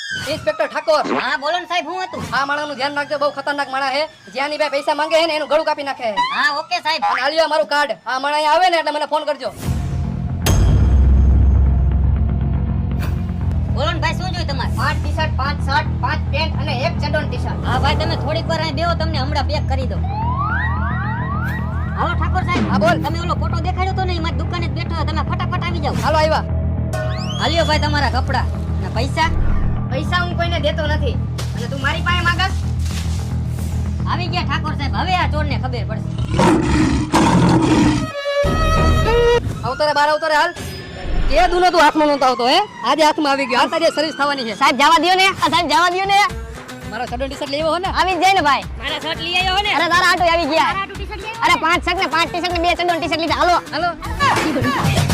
Inspector Thakor, હા બોલો ને સાહેબ, હું હતું? આ માણાનું ધ્યાન રાખજો, બહુ ખતરનાક માણા છે. જ્યાંની ભાઈ પૈસા માંગે છે ને એનું ગળું કાપી નાખે છે. હા ઓકે સાહેબ. અને આલ્યો મારું કાર્ડ. આ માણા અહીંયા આવે ને એટલે મને ફોન કરજો. બોલો ને ભાઈ, શું જોઈએ તમારે? 5 ટી-શર્ટ, 5 શર્ટ, 5 પેન્ટ અને 1 ચડ્ડોન ટી-શર્ટ. હા ભાઈ, તમે થોડીક વાર અહીં બેહો, તમને હમણાં પેક કરી દઉં. હાલો ઠાકોર સાહેબ. હા બોલ. તમે ઓલો ફોટો દેખાડ્યો તો ને, એ મારી દુકાને જ બેઠો હતો. તમે ફટાફટ આવી જાઓ. હાલો આવ્યા. હાલ્યો ભાઈ તમારા કપડા અને પૈસા. પૈસા હું કોઈને દેતો નથી અને તું મારી પાસે માંગસ. આવી ગયા ઠાકોર સાહેબ, હવે આ ચોરને ખબર પડશે. અવતારે બાર અવતારે હાલ. કે દુનો તું હાથમાં નહોતો આવતો હે? આજે હાથમાં આવી ગયો. આ તારી સર્વિસ થવાની છે. સાહેબ જવા દ્યો ને, સાહેબ જવા દ્યો ને. મારા ચડ્ડોન ટી-શર્ટ લેવો હો ને? આવી જ જાય ને ભાઈ. મારા શર્ટ લઈ આવ્યો હો ને? અરે તારા આટો આવી ગયા. અરે 5 શર્ટ ને 5 ટી-શર્ટ ને 2 ચડ્ડોન ટી-શર્ટ લીધા. હાલો હાલો.